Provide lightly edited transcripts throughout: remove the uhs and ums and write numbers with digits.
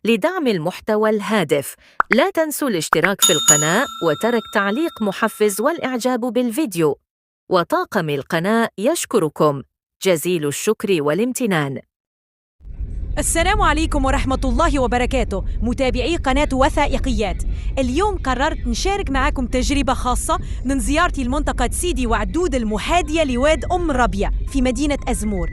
لدعم المحتوى الهادف، لا تنسوا الاشتراك في القناة وترك تعليق محفز والإعجاب بالفيديو. وطاقم القناة يشكركم جزيل الشكر والامتنان. السلام عليكم ورحمة الله وبركاته، متابعي قناة وثائقيات. اليوم قررت نشارك معكم تجربة خاصة من زيارتي لمنطقة سيدي وعدود المحاذية لواد أم ربيع في مدينة أزمور.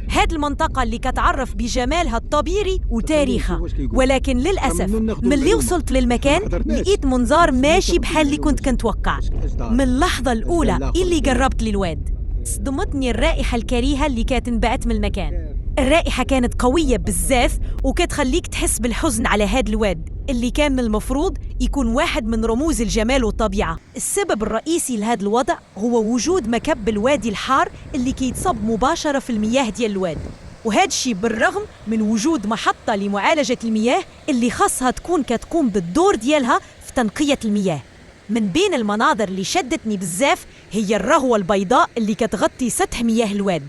هذه المنطقة اللي كتعرف بجمالها الطبيعي وتاريخها، ولكن للأسف ملي وصلت للمكان لقيت منظار ماشي بحال اللي كنت كنتوقع. من اللحظة الأولى اللي قربت للواد صدمتني الرائحة الكريهة اللي كتنبعث من المكان. الرائحة كانت قوية بزاف وكتخليك تحس بالحزن على هاد الواد اللي كان من المفروض يكون واحد من رموز الجمال والطبيعة. السبب الرئيسي لهذا الوضع هو وجود مكب الوادي الحار اللي كيتصب مباشرة في المياه ديال الواد، وهذا الشيء بالرغم من وجود محطة لمعالجة المياه اللي خاصها تكون كتقوم بالدور ديالها في تنقية المياه. من بين المناظر اللي شدتني بزاف هي الرغوة البيضاء اللي كتغطي سطح مياه الواد.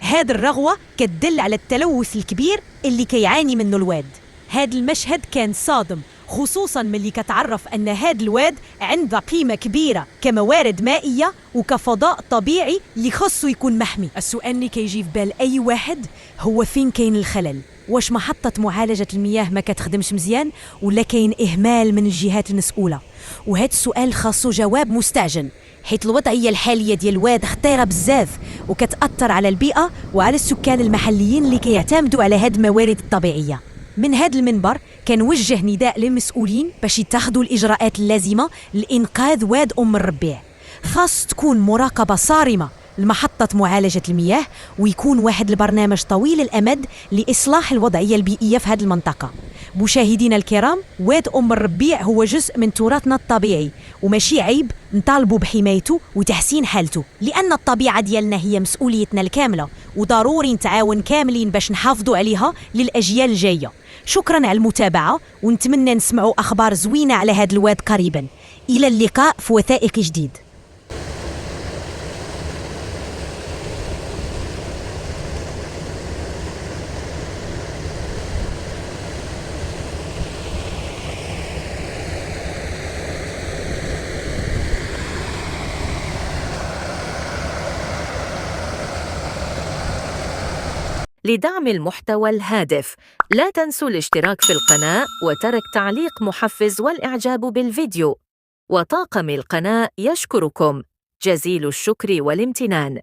هذا الرغوة كتدل على التلوث الكبير اللي كيعاني منه الواد. هذا المشهد كان صادم، خصوصاً ملي كتعرف أن هذا الواد عنده قيمة كبيرة كموارد مائية وكفضاء طبيعي اللي خاصه يكون محمي. السؤال اللي كيجي في بال أي واحد هو فين كاين الخلل؟ واش محطة معالجة المياه ما كتخدمش مزيان ولا كاين إهمال من الجهات المسؤولة؟ وهذا السؤال خاصه جواب مستعجل، حيث الوضعية الحالية ديال الواد خطيرة بزاف وكتأثر على البيئة وعلى السكان المحليين اللي كيعتمدوا على هاد الموارد الطبيعية. من هذا المنبر كنوجه نداء للمسؤولين باش يتخذوا الإجراءات اللازمة لإنقاذ واد أم الربيع. خاص تكون مراقبة صارمة لمحطة معالجة المياه، ويكون واحد البرنامج طويل الأمد لإصلاح الوضعية البيئية في هذه المنطقة. مشاهدينا الكرام، واد أم الربيع هو جزء من تراثنا الطبيعي وماشي عيب نطالبوا بحمايته وتحسين حالته، لأن الطبيعة ديالنا هي مسؤوليتنا الكاملة وضروري نتعاون كاملين باش نحافظوا عليها للأجيال الجاية. شكرا على المتابعة، ونتمنى نسمعوا أخبار زوينة على هذا الواد قريبا. إلى اللقاء في وثائقي جديد. لدعم المحتوى الهادف، لا تنسوا الاشتراك في القناة وترك تعليق محفز والإعجاب بالفيديو. وطاقم القناة يشكركم جزيل الشكر والامتنان.